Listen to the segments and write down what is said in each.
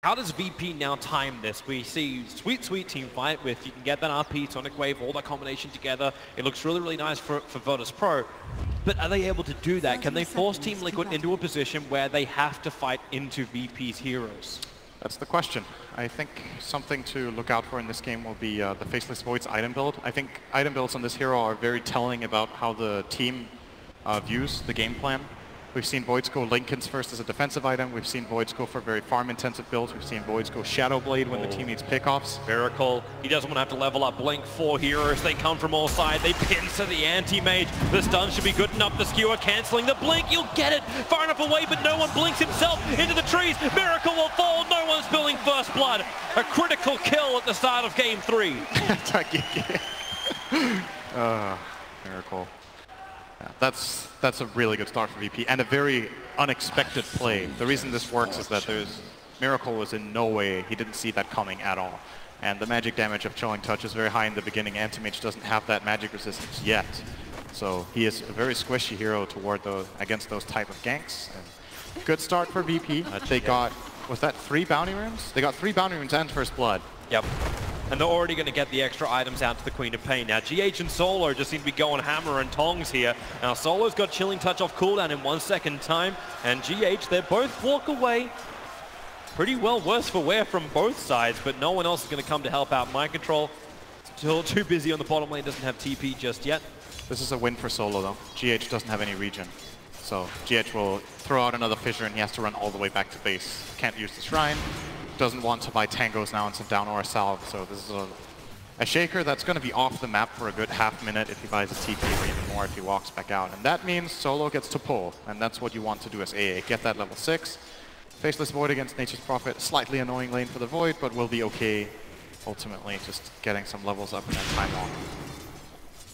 How does VP now time this? We see sweet team fight with you can get that RP, Sonic Wave, all that combination together. It looks really nice for Virtus.pro. But are they able to do that? Can they force Team Liquid into a position where they have to fight into VP's heroes? That's the question. I think something to look out for in this game will be the Faceless Void's item build. I think item builds on this hero are very telling about how the team views the game plan. We've seen Voids go Linken's first as a defensive item. We've seen Voids go for very farm-intensive builds. We've seen Voids go Shadow Blade when the team needs pickoffs. Miracle, he doesn't want to have to level up Blink. 4 heroes, they come from all sides. They pincer the anti-mage. The stun should be good enough. The skewer cancelling the Blink. You'll get it far enough away, but no one blinks himself into the trees. Miracle will fall. No one's spilling first blood. A critical kill at the start of game 3. Miracle. Yeah, that's a really good start for VP and a very unexpected play. The reason this works is that Miracle was in no way, he didn't see that coming at all. And the magic damage of Chilling Touch is very high in the beginning. Anti-Mage doesn't have that magic resistance yet. So he is a very squishy hero toward against those type of ganks. And good start for VP. They got, was that 3 bounty rooms? They got 3 bounty rooms and first blood. Yep. And they're already going to get the extra items out to the Queen of Pain. Now, GH and Solo just seem to be going hammer and tongs here. Now, Solo's got Chilling Touch off cooldown in 1 second time. And GH, they both walk away pretty well worse for wear from both sides, but no one else is going to come to help out. Mind Control, still too busy on the bottom lane, doesn't have TP just yet. This is a win for Solo, though. GH doesn't have any regen. So GH will throw out another fissure, and he has to run all the way back to base. Can't use the Shrine. Doesn't want to buy tangos now and some down or a salve, so this is a shaker that's going to be off the map for a good half minute if he buys a TP, or even more if he walks back out. And that means Solo gets to pull, and that's what you want to do as AA. Get that level 6. Faceless Void against Nature's Prophet, slightly annoying lane for the Void, but will be okay ultimately, just getting some levels up in that time long.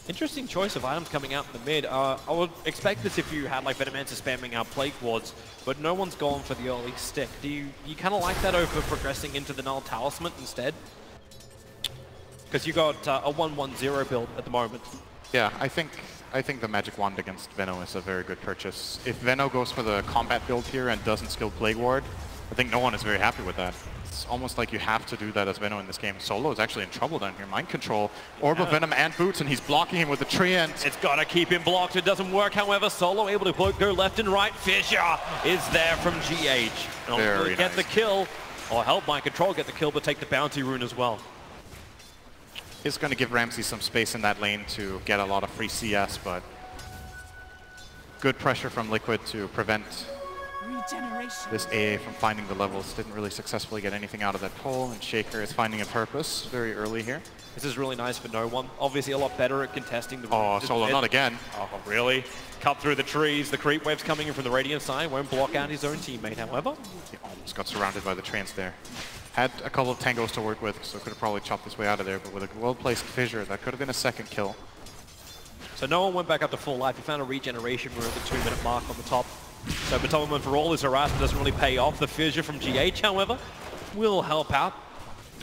Interesting choice of items coming out in the mid. I would expect this if you had like Venomancer spamming out Plague Wards, but no one's gone for the early stick. Do you kind of like that over progressing into the Null Talisman instead? Because you got a 1-1-0 build at the moment. Yeah, I think the Magic Wand against Veno is a very good purchase. If Veno goes for the combat build here and doesn't skill Plague Ward, I think no one is very happy with that. It's almost like you have to do that as Veno in this game. Solo is actually in trouble down here. Mind Control, Orb of Venom and Boots, and he's blocking him with the tree end. It's got to keep him blocked. It doesn't work, however. Solo able to go left and right. Fissure is there from GH. And get the kill, or help Mind Control get the kill, but take the bounty rune as well. It's going to give Ramsey some space in that lane to get a lot of free CS, but good pressure from Liquid to prevent this AA from finding the levels. Didn't really successfully get anything out of that pull, and Shaker is finding a purpose very early here. This is really nice for no one. Obviously a lot better at contesting the... Oh, Solo, not again. Oh, really? Cut through the trees. The creep wave's coming in from the Radiant side. Won't block out his own teammate, however. He almost got surrounded by the trains there. Had a couple of tangos to work with, so could have probably chopped his way out of there, but with a well-placed fissure, that could have been a second kill. So no one went back up to full life. He found a regeneration rune at the 2-minute mark on the top. So Battlement, for all his harassment, doesn't really pay off. The fissure from GH, however, will help out.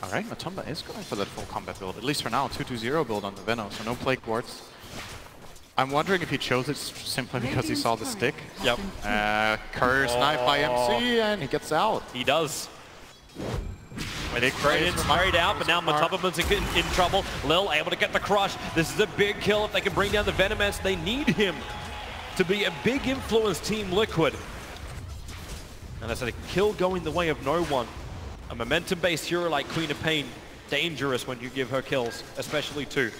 All right, Matumba is going for that full combat build, at least for now. 2-2-0 build on the Veno, so no Plague Wards. I'm wondering if he chose it simply because he saw the stick. Yep. Curse knife by MC, and he gets out. He does. They sprayed out, but now Matubbaman's in trouble. Lil able to get the crush. This is a big kill if they can bring down the Venomancer. They need him to be a big influence Team Liquid. And that's a kill going the way of no one. A momentum-based hero like Queen of Pain, dangerous when you give her kills, especially 2.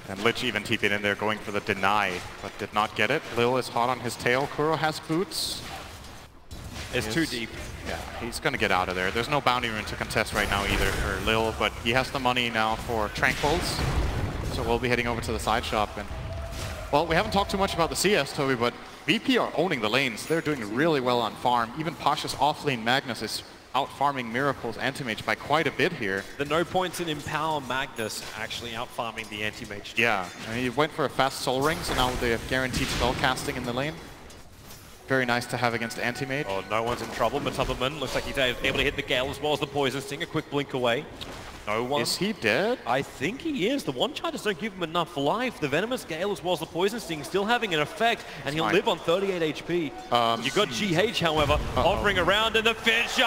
And Lich even TP'd in there going for the deny, but did not get it. Lil is hot on his tail. Kuro has boots. It's too deep. Yeah, he's going to get out of there. There's no bounty rune to contest right now either for Lil, but he has the money now for Tranquils. So we'll be heading over to the side shop. And well, we haven't talked too much about the CS, Toby, but VP are owning the lanes. They're doing really well on farm. Even Pasha's offlane Magnus is out-farming Miracle's Anti-Mage by quite a bit here. The no points in Empower Magnus actually out-farming the Anti-Mage. Yeah, and he went for a fast Soul Ring, so now they have guaranteed spell casting in the lane. Very nice to have against Anti-Mage. Oh, no one's in trouble. Matubbaman looks like he's able to hit the Gale as well as the Poison Sting. A quick blink away. No one. Is he dead? I think he is. The one-charges don't give him enough life. The Venomous Gale as well as the Poison Sting still having an effect, and he'll live on 38 HP. You got GH, however, hovering around, and the Fissure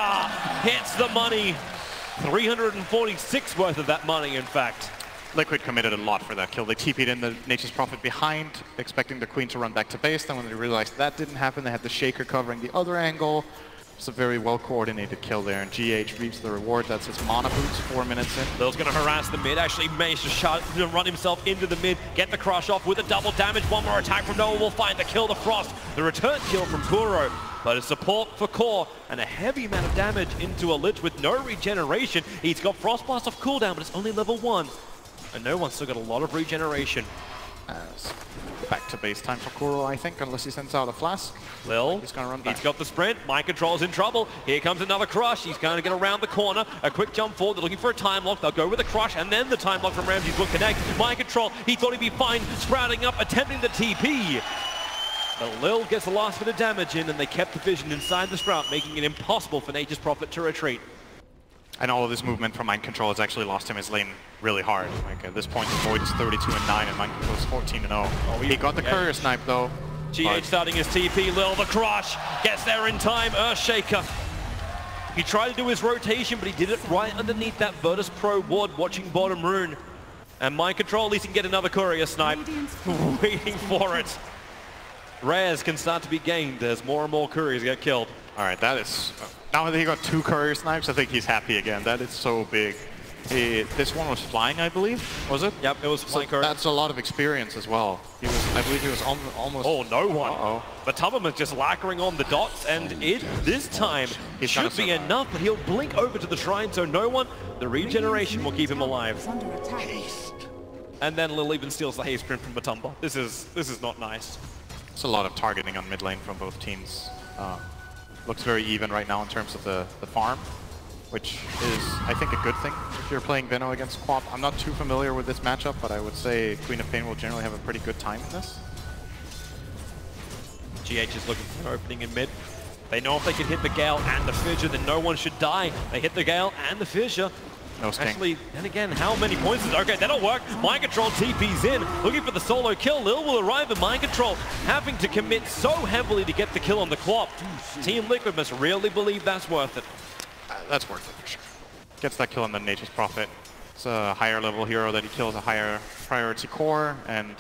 hits the money. 346 worth of that money, in fact. Liquid committed a lot for that kill. They TP'd in the Nature's Prophet behind, expecting the Queen to run back to base. Then when they realized that didn't happen, they had the Shaker covering the other angle. It's a very well-coordinated kill there, and GH reaps the reward. That's his mana boots 4 minutes in. Lil's going to harass the mid, actually managed to run himself into the mid, get the crush off with a double damage. One more attack from Noone will find the kill, the Frost. The return kill from Kuro, but a support for Core, and a heavy amount of damage into a Lich with no regeneration. He's got Frostblast off cooldown, but it's only level 1. And Noone's still got a lot of regeneration. Back to base time for Kuro, I think, unless he sends out a flask. Lil, he's gonna run back. He's got the sprint. Mind Control's in trouble. Here comes another crush. He's going to get around the corner. A quick jump forward. They're looking for a time lock. They'll go with a crush, and then the time lock from Ramses will connect. Mind Control, he thought he'd be fine, sprouting up, attempting the TP. But Lil gets the last bit of damage in, and they kept the vision inside the sprout, making it impossible for Nature's Prophet to retreat. And all of this movement from Mind Control has actually lost him his lane really hard. Like at this point, the Void is 32-9, and Mind Control is 14-0. Oh, he got the courier snipe though. GH starting his TP. Lil, the crush, gets there in time. Earthshaker. He tried to do his rotation, but he did it right underneath that Virtus.pro ward, watching bottom rune. And Mind Control, at least he can get another courier snipe. Waiting for it. Rares can start to be gained as more and more couriers get killed. All right, that is... now that he got 2 courier snipes, I think he's happy again. That is so big. This one was flying, I believe, was it? Yep, it was flying courier. That's a lot of experience as well. He was, I believe he was almost... Oh, no one. But Tubberman's just lacquering on the dots, and it, this time, should be enough, but he'll blink over to the shrine, so no one, the regeneration will keep him alive. Haste. And then Lil even steals the haste print from Matumba. This is not nice. It's a lot of targeting on mid lane from both teams. Looks very even right now in terms of the farm, which is, I think, a good thing if you're playing Veno against QoP. I'm not too familiar with this matchup, but I would say Queen of Pain will generally have a pretty good time in this. GH is looking for an opening in mid. They know if they can hit the Gale and the Fissure, then no one should die. They hit the Gale and the Fissure. No sting. Actually, then again, how many points is it? Okay, that'll work. Mind Control TP's in, looking for the solo kill. Lil will arrive at Mind Control, having to commit so heavily to get the kill on the QoP. Team Liquid must really believe that's worth it. That's worth it for sure. Gets that kill on the Nature's Prophet. It's a higher level hero that he kills a higher priority core, and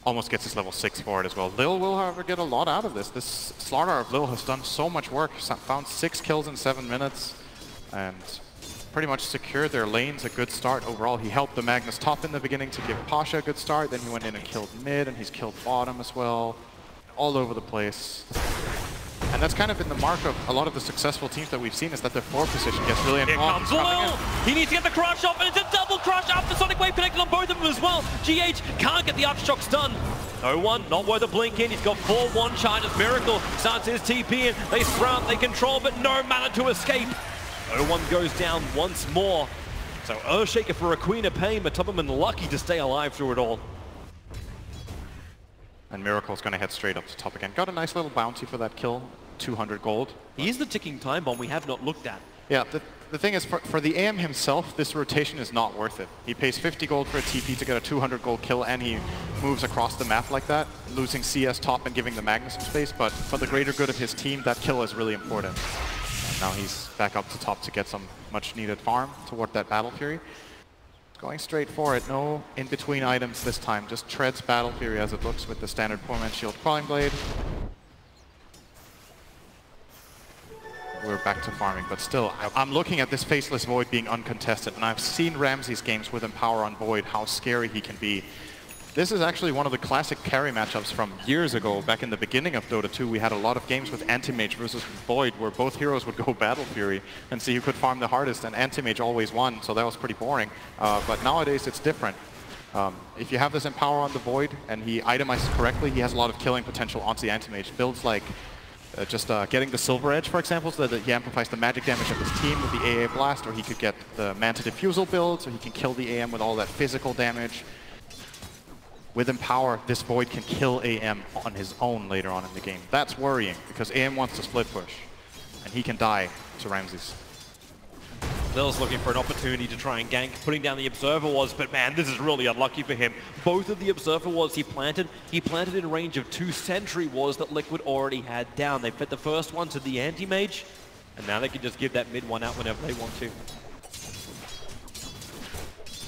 almost gets his level 6 for it as well. Lil will, however, get a lot out of this. This Slardar of Lil has done so much work. Found 6 kills in 7 minutes. And pretty much secured their lanes a good start overall. He helped the Magnus top in the beginning to give Pasha a good start, then he went in and killed mid, and he's killed bottom as well. All over the place. And that's kind of been the mark of a lot of the successful teams that we've seen, is that their forward position gets really involved. Here comes Lil! He needs to get the crush off, and it's a double crush after Sonic Wave connected on both of them as well. GH can't get the Aftershocks done. No one, not worth a blink in. He's got 4-1 charges. Miracle starts his TP in. They sprout, they control, but no mana to escape. No one goes down once more. So Earthshaker for a Queen of Pain, but Tubberman lucky to stay alive through it all. And Miracle's going to head straight up to top again. Got a nice little bounty for that kill, 200 gold. He is the ticking time bomb we have not looked at. Yeah, the thing is, for the AM himself, this rotation is not worth it. He pays 50 gold for a TP to get a 200 gold kill, and he moves across the map like that, losing CS top and giving the Magnus some space, but for the greater good of his team, that kill is really important. Now he's back up to top to get some much needed farm toward that Battle Fury. Going straight for it, no in-between items this time, just treads Battle Fury as it looks with the standard Poor Man's Shield Crawling Blade. We're back to farming, but still, I'm looking at this Faceless Void being uncontested, and I've seen Ramses games with Empower on Void, how scary he can be. This is actually one of the classic carry matchups from years ago. Back in the beginning of Dota 2, we had a lot of games with Anti-Mage versus Void, where both heroes would go Battle Fury and see who could farm the hardest, and Anti-Mage always won, so that was pretty boring. But nowadays, it's different. If you have this Empower on the Void, and he itemizes correctly, he has a lot of killing potential onto the Anti-Mage. Builds like getting the Silver Edge, for example, so that he amplifies the magic damage of his team with the AA Blast, or he could get the Manta Diffusal build, so he can kill the AM with all that physical damage. With Empower, this Void can kill AM on his own later on in the game. That's worrying, because AM wants to split push, and he can die to Ramses. Lil's looking for an opportunity to try and gank, putting down the Observer Wards, but man, this is really unlucky for him. Both of the Observer Wards he planted in range of 2 Sentry Wards that Liquid already had down. They fit the first one to the Anti-Mage, and now they can just give that mid one out whenever they want to.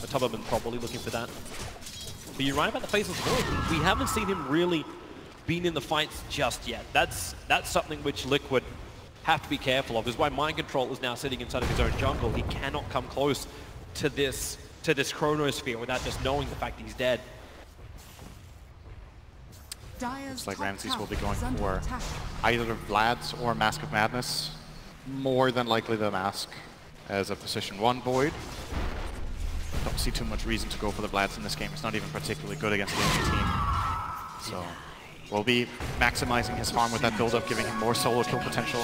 The Tubberman's probably looking for that. But you're right about the Faceless Void. We haven't seen him really been in the fights just yet. That's something which Liquid have to be careful of. Is why Mind Control is now sitting inside of his own jungle. He cannot come close to this Chronosphere without just knowing the fact he's dead. Looks like Ramses will be going for either Vlad's or Mask of Madness. More than likely the Mask as a position 1 Void. Don't see too much reason to go for the Vlad's in this game. It's not even particularly good against the enemy team. So we'll be maximizing his farm with that build-up, giving him more solo kill potential.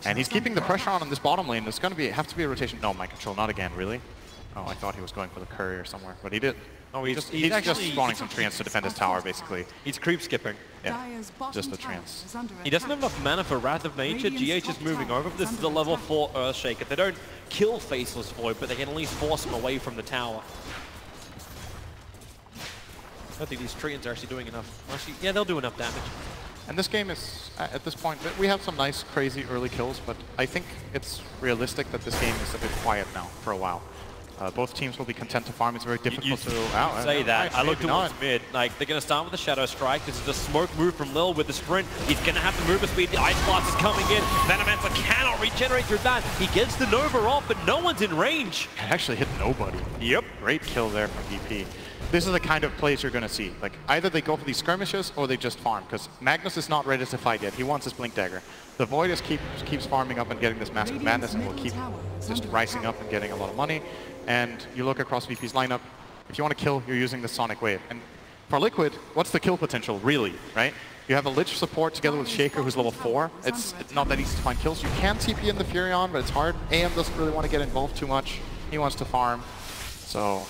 And he's keeping the pressure on in this bottom lane. There's going to have to be a rotation. No, Mind Control, not again, really. Oh, I thought he was going for the courier somewhere, but he did. Oh, he's just spawning some treants to defend his tower, basically. He's creep skipping. Yeah, just the treants. He doesn't have enough mana for Wrath of Nature. GH is moving over. This is a level 4 Earthshaker. They don't kill Faceless Void, but they can at least force him away from the tower. I don't think these treants are actually doing enough. Actually, yeah, they'll do enough damage. And this game is, at this point, we have some nice, crazy early kills, but I think it's realistic that this game is a bit quiet now for a while. Both teams will be content to farm. It's very difficult to say that. I look towards mid. Like, they're going to start with the Shadow Strike. This is a smoke move from Lil with the sprint. He's going to have to move at speed. The Ice Blast is coming in. Venomancer cannot regenerate through that. He gets the Nova off, but no one's in range. It actually hit nobody. Yep. Great kill there from VP. This is the kind of plays you're going to see. Like, either they go for these skirmishes or they just farm, because Magnus is not ready to fight yet. He wants his Blink Dagger. The Void keeps farming up and getting this Mask of Madness, and will keep just rising up and getting a lot of money. And you look across VP's lineup, if you want to kill, you're using the Sonic Wave. And for Liquid, what's the kill potential, really, right? You have a Lich support together with Shaker, who's level 4. It's not that easy to find kills. You can TP in the Furion, but it's hard. AM doesn't really want to get involved too much. He wants to farm. So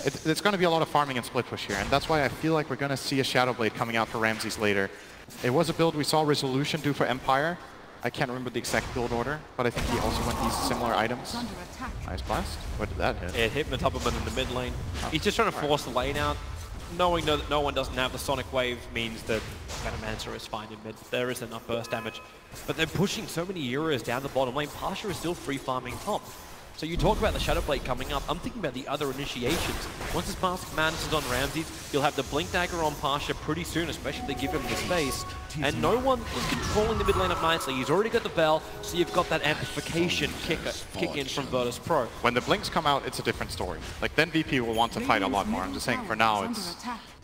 it's going to be a lot of farming and split push here, and that's why I feel like we're going to see a Shadow Blade coming out for Ramses later. It was a build we saw Resolution do for Empire. I can't remember the exact build order, but I think he also went these similar items. Ice Blast? What did that hit? It hit Matubberman in the mid lane. Oh. He's just trying to force the lane out. Knowing that no one doesn't have the Sonic Wave means that Venomancer is fine in mid. There is enough burst damage. But they're pushing so many Euros down the bottom lane. Pasha is still free farming top. So you talk about the Shadow Blade coming up. I'm thinking about the other initiations. Once this Mask of Madness is on Ramses, you'll have the Blink Dagger on Pasha pretty soon, especially if they give him the space. And no one is controlling the mid lane up nicely. He's already got the Bell, so you've got that amplification kick in from Virtus.pro. When the Blinks come out, it's a different story. Like, then VP will want to fight a lot more. I'm just saying, for now,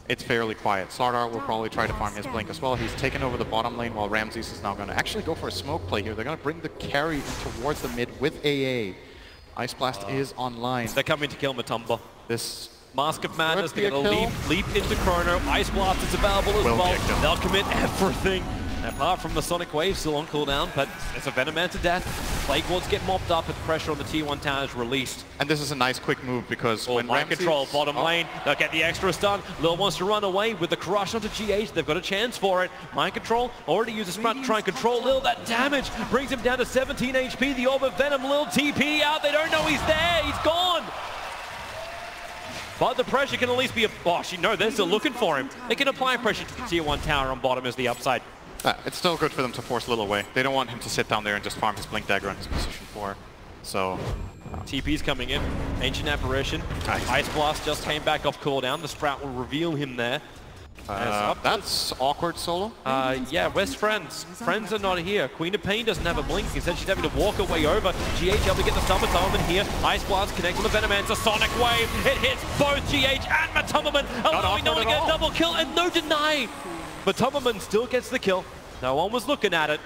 it's fairly quiet. Slardar will probably try to farm his Blink as well. He's taken over the bottom lane, while Ramses is now going to actually go for a smoke play here. They're going to bring the carry towards the mid with AA. Ice Blast is online. They're coming to kill Matumba. This Mask of Madness, they're going to leap into Chrono. Ice Blast is available as well. They'll commit everything. Apart from the Sonic Wave still on cooldown, but it's a Venomancer death. Plague Wards get mopped up, and pressure on the T1 tower is released. And this is a nice quick move because when Mind Control, bottom lane, they'll get the extra stun. Lil wants to run away with the crush onto GH. They've got a chance for it. Mind Control already uses sprint to try and control Lil. That damage brings him down to 17 HP. The Orb of Venom, Lil TP out. They don't know he's there. He's gone. But the pressure can at least be no, they're still looking for him. They can apply pressure to the Tier 1 tower on bottom as the upside. It's still good for them to force Lil away. They don't want him to sit down there and just farm his Blink Dagger on his position 4. So TP's coming in. Ancient Apparition. Ice Blast just came back off cooldown. The Sprout will reveal him there. That's awkward solo. Yeah, where's Friends? Friends are not here. Queen of Pain doesn't have a blink. Instead, she's having to walk her way over. GH able to get the Summertime here. Ice Blast connects with the Venomancer. Sonic Wave. It hits both GH and Matumberman, allowing no one to get a double kill, and no deny. Matumberman still gets the kill. No one was looking at it,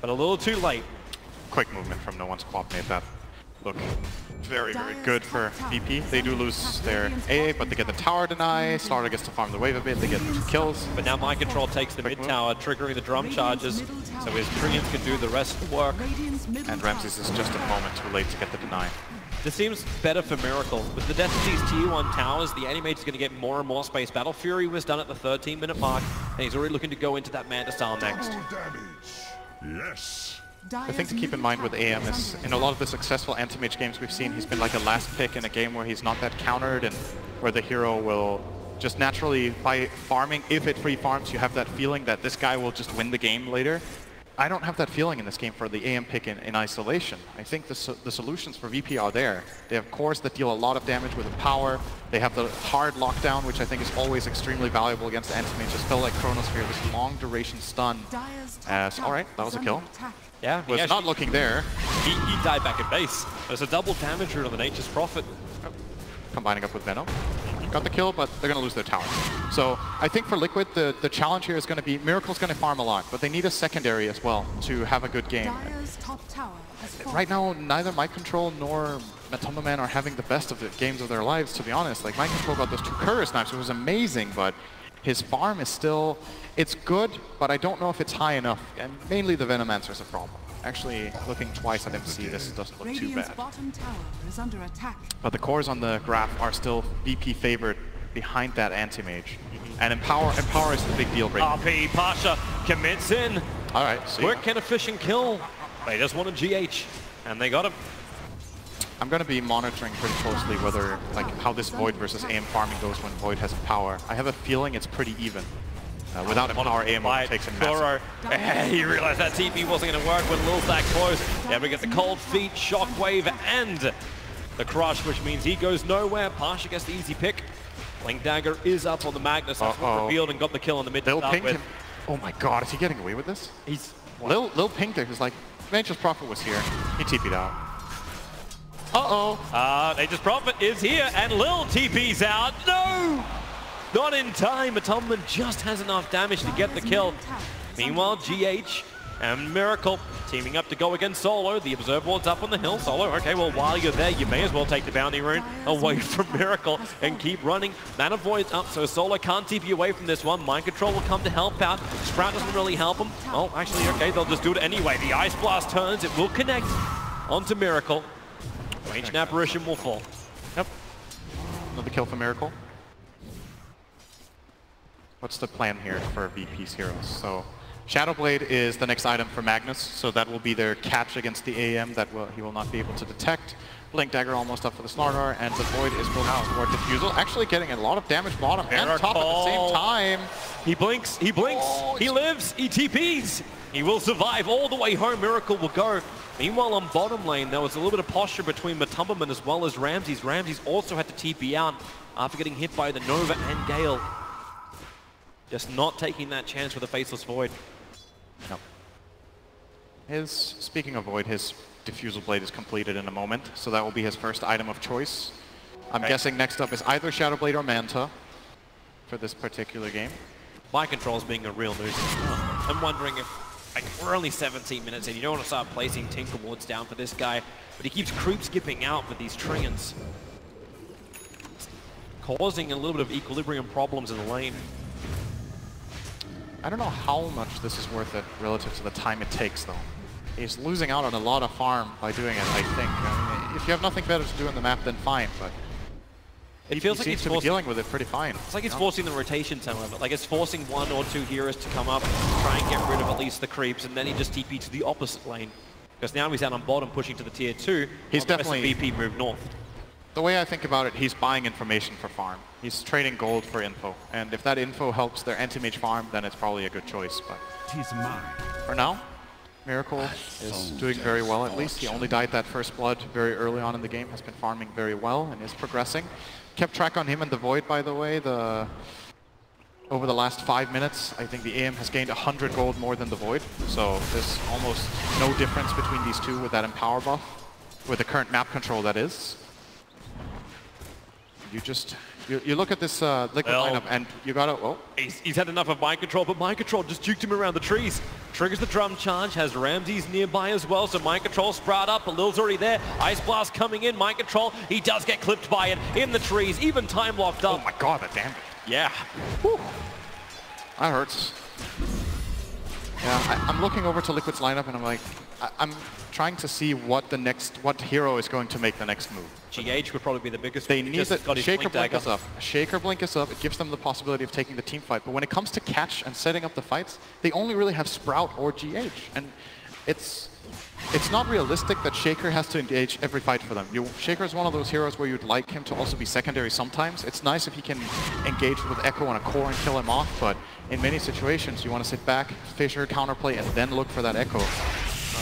but a little too late. Quick movement from Noone QoP made that look very, very good for VP. They do lose their AA, but they get the tower deny. Slardar gets to farm the wave a bit. They get 2 kills. But now Mind Control takes the mid tower, triggering the drum charges, so his Treants can do the rest of the work. And Ramses is just a moment too late to get the deny. This seems better for Miracle. With the death of these Tier 1 towers, the Animage is going to get more and more space. Battle Fury was done at the 13-minute mark, and he's already looking to go into that Mandasar next. Yes. The thing to keep in mind with AM is in a lot of the successful anti-mage games we've seen, he's been like a last pick in a game where he's not that countered and where the hero will just naturally, by farming, if it free farms, you have that feeling that this guy will just win the game later. I don't have that feeling in this game for the AM pick in isolation. I think the solutions for VP are there. They have cores that deal a lot of damage with power. They have the hard lockdown, which I think is always extremely valuable against anti-mages. Felt like Chronosphere, this long duration stun. Alright, that was a kill. Yeah, was not looking there. He died back at base. There's a double damage route on the Nature's Prophet. Combining up with Venom. Got the kill, but they're going to lose their tower. So I think for Liquid, the challenge here is going to be Miracle's going to farm a lot, but they need a secondary as well to have a good game. Right now, neither Mind Control nor Matumba Man are having the best of the games of their lives, to be honest. Like, Mind Control got those 2 courier snipes, it was amazing, but his farm is still, it's good, but I don't know if it's high enough, and mainly the Venomancer is a problem. Actually, looking twice at MC, this doesn't look too bad. But the cores on the graph are still VP favored behind that anti-mage. And Empower is the big deal breaker. RP, Pasha commits in. Alright, so quick and efficient kill. They just wanted GH, and they got him. I'm going to be monitoring pretty closely whether, like, how this Void versus AM farming goes when Void has Empower. I have a feeling it's pretty even. Without Empower, AM takes him massive. He realized that TP wasn't going to work when Lil's that close. Able to get the cold feet, shockwave, and the crush, which means he goes nowhere. Pasha gets the easy pick. Blink Dagger is up on the Magnus. That's what revealed and got the kill in the mid. Lil pinged him. Oh my god, is he getting away with this? Lil pinged him. He's like, Nature's Prophet was here. He TP'd out. Nature's Prophet is here, and Lil TP's out. No! Not in time. Matumba just has enough damage to get the kill. Meanwhile, GH and Miracle teaming up to go against Solo. The Observer Ward's up on the hill. Solo, okay, well, while you're there, you may as well take the bounty rune away from Miracle and keep running. Mana Void's up, so Solo can't TP away from this one. Mind Control will come to help out. Sprout doesn't really help him. Oh, actually, okay, they'll just do it anyway. The Ice Blast turns. It will connect onto Miracle. Ranged Apparition will fall. Yep. Another kill for Miracle. What's the plan here for VP's heroes? So Shadowblade is the next item for Magnus, so that will be their catch against the AM that he will not be able to detect. Blink Dagger almost up for the Slardar, and the Void is building toward Diffusal, actually getting a lot of damage bottom and top at the same time. He blinks, he lives, he TPs. He will survive all the way home. Miracle will go. Meanwhile, on bottom lane, there was a little bit of posture between Matumba as well as Ramses. Ramses also had to TP out after getting hit by the Nova and Gale. Just not taking that chance with a Faceless Void. No. Speaking of Void, his Diffusal Blade is completed in a moment, so that will be his first item of choice. I'm guessing next up is either Shadowblade or Manta for this particular game. Mind Control's being a real nuisance. I'm wondering if, like, we're only 17 minutes in, you don't want to start placing Tinker Wards down for this guy, but he keeps creep skipping out with these Trians, causing a little bit of equilibrium problems in the lane. I don't know how much this is worth it relative to the time it takes, though. He's losing out on a lot of farm by doing it, I think. I mean, if you have nothing better to do in the map, then fine, but it feels like he's to be dealing with it pretty fine. It's like it's forcing the rotation some of it. Like it's forcing 1 or 2 heroes to come up, try and get rid of at least the creeps, and then he just TP to the opposite lane. Because now he's out on bottom pushing to the tier 2. He's definitely VP moved north. The way I think about it, he's buying information for farm. He's trading gold for info. And if that info helps their anti-mage farm, then it's probably a good choice. But for now, Miracle is doing very well at least. He only died that first blood very early on in the game, has been farming very well and is progressing. Kept track on him and the Void, by the way. Over the last 5 minutes, I think the AM has gained 100 gold more than the Void. So there's almost no difference between these two with that Empower buff, with the current map control that is. You look at this Liquid lineup and you gotta, He's had enough of Mind Control, but Mind Control just juked him around the trees. Triggers the drum charge, has Ramses nearby as well, so Mind Control sprout up, but Lil's already there. Ice Blast coming in, Mind Control, he does get clipped by it in the trees, even time locked up. Oh my god, that damage. Yeah. Whew. That hurts. Yeah, I'm looking over to Liquid's lineup and I'm like, I'm trying to see what hero is going to make the next move. GH would probably be the biggest. They need that Shaker Blink is up. Shaker Blink is up. It gives them the possibility of taking the team fight. But when it comes to catch and setting up the fights, they only really have Sprout or GH. And it's not realistic that Shaker has to engage every fight for them. Shaker is one of those heroes where you'd like him to also be secondary sometimes. It's nice if he can engage with Echo on a core and kill him off, but in many situations you want to sit back, Fissure, counterplay, and then look for that Echo.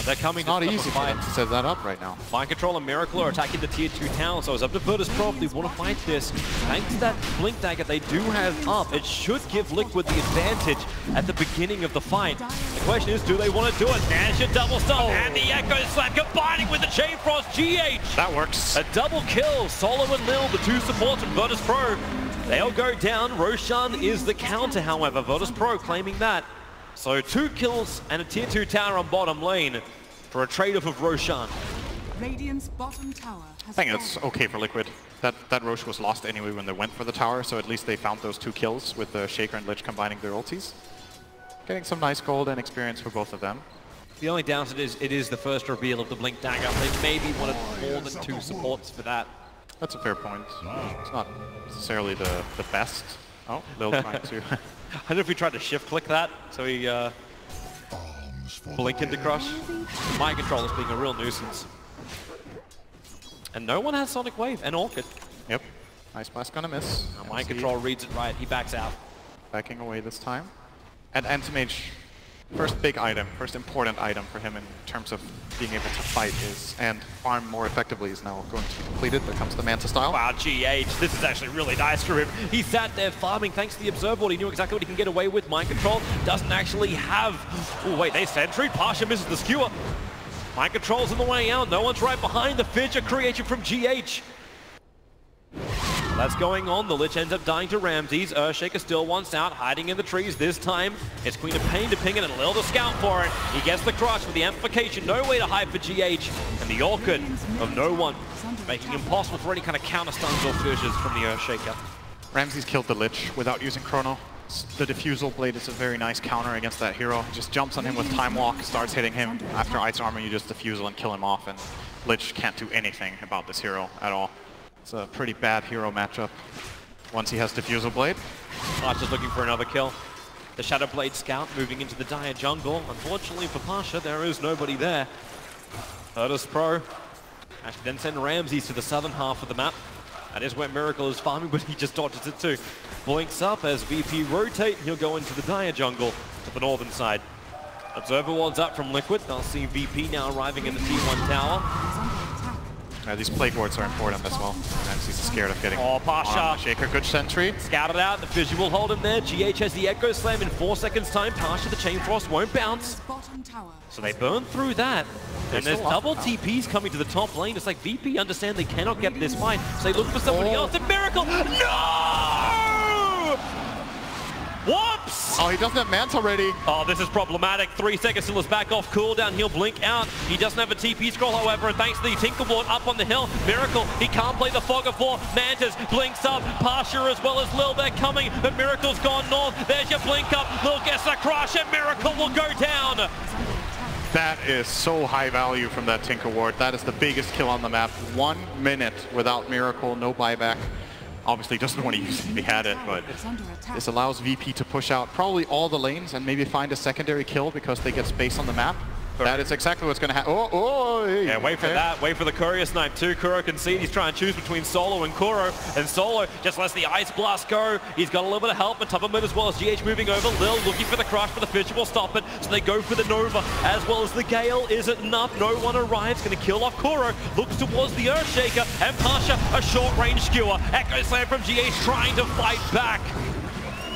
They're coming. It's not easy for them to set that up right now. Mind Control and Miracle are attacking the tier 2 town, so it's up to Virtus.pro if they want to fight this. Thanks to that Blink Dagger they do have up, it should give Liquid the advantage at the beginning of the fight. The question is, do they want to do it? Manage a double stop and the Echo Slam combining with the Chain Frost GH. That works. A double kill. Solo and Lil, the two supports from Virtus.pro. They'll go down. Roshan is the counter, however. Virtus.pro claiming that. So 2 kills and a tier 2 tower on bottom lane for a trade-off of Roshan. Radiant's bottom tower has I think it's okay for Liquid. That Rosh was lost anyway when they went for the tower, so at least they found those 2 kills with Shaker and Lich combining their ultis. Getting some nice gold and experience for both of them. The only downside is it is the first reveal of the Blink Dagger. They maybe wanted more than 2 supports for that. That's a fair point. It's not necessarily the best. Oh, Lil trying to... I don't know if we tried to shift click that, so he blink into crush. Mind Control is being a real nuisance. And no one has Sonic Wave and Orchid. Yep. Ice Blast gonna miss. Mind Control reads it right, he backs out. Backing away this time. And Anti-Mage, first big item, first important item for him in terms of being able to fight is, and farm more effectively, is now going to be completed. There comes the Manta style. Wow, GH, this is actually really nice for him. He sat there farming thanks to the Observer. He knew exactly what he can get away with. Mind Control doesn't actually have... Oh wait, they sentry. Pasha misses the skewer. Mind Control's on the way out. No one's right behind the Fissure creation from GH. That's going on. The Lich ends up dying to Ramses. Earthshaker still wants out, hiding in the trees. This time, it's Queen of Pain to ping it and Lil to scout for it. He gets the crush with the amplification. No way to hide for GH. And the Orchid of no one, making it impossible for any kind of counter stuns or fissures from the Earthshaker. Ramses killed the Lich without using Chrono. The Diffusal Blade is a very nice counter against that hero. Just jumps on him with Time Walk, starts hitting him. After Ice Armor, you just Diffusal and kill him off, and Lich can't do anything about this hero at all. It's a pretty bad hero matchup once he has Diffusal Blade. Pasha's looking for another kill. The Shadow Blade Scout moving into the dire jungle. Unfortunately for Pasha, there is nobody there. Virtus.pro actually then send Ramses to the southern half of the map. That is where Miracle is farming, but he just dodges it too. Blinks up as VP rotate, and he'll go into the dire jungle to the northern side. Observer wards up from Liquid. They'll see VP now arriving in the T1 tower. These plague wards are important as well. Ramses is scared of getting Pasha. Shaker, good sentry. Scouted out, the Fissure will hold him there. GH has the Echo Slam in 4 seconds time. Pasha, the Chain Frost won't bounce. So they burn through that. And there's double TPs coming to the top lane. It's like VP understand they cannot get this fight. So they look for somebody else. And Miracle, no! Whoops! Oh, he doesn't have Manta ready. Oh, this is problematic. 3 seconds till it's back off cooldown. He'll blink out. He doesn't have a TP scroll, however, and thanks to the Tinkerboard up on the hill, Miracle, he can't play the Fog of War. Mantas blinks up. Pasha as well as Lil, they're coming, but Miracle's gone north. There's your blink up. Lil gets a crush, and Miracle will go down. That is so high value from that Tinker Ward. That is the biggest kill on the map. 1 minute without Miracle, no buyback. Obviously doesn't want to use it if he had it, but this allows VP to push out probably all the lanes and maybe find a secondary kill because they get space on the map. That is exactly what's going to happen. Yeah, wait for that. Wait for the Courier Snipe too. Kuro can see he's trying to choose between Solo and Kuro, and Solo just lets the Ice Blast go. He's got a little bit of help on top of him as well as GH moving over. Lil looking for the crush, but the Fissure will stop it. So they go for the Nova as well as the Gale. Is it enough? No one arrives. Going to kill off Kuro. Looks towards the Earthshaker, and Pasha, a short-range skewer. Echo Slam from GH trying to fight back.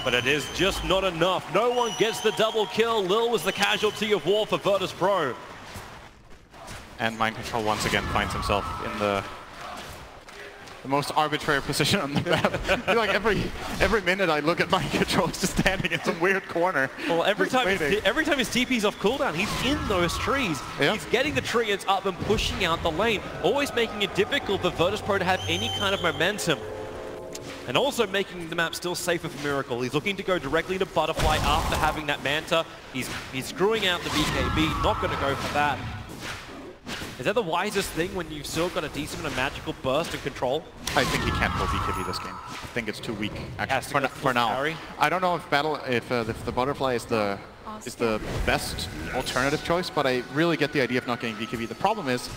But it is just not enough. No one gets the double kill. Lil was the casualty of war for Virtus.pro. And Mind Control once again finds himself in the most arbitrary position on the map. I feel like every minute I look at Mind Control, he's just standing in some weird corner. Well, every time his TP's off cooldown, he's in those trees. Yeah. He's getting the treants up and pushing out the lane, always making it difficult for Virtus.pro to have any kind of momentum. And also making the map still safer for Miracle. He's looking to go directly to Butterfly after having that Manta. He's screwing out the BKB, not going to go for that. Is that the wisest thing when you've still got a decent amount of magical burst and control? I think he can't go BKB this game. I think it's too weak, actually, for now. Carry. I don't know if the Butterfly is the is the best alternative choice, but I really get the idea of not getting BKB. The problem is,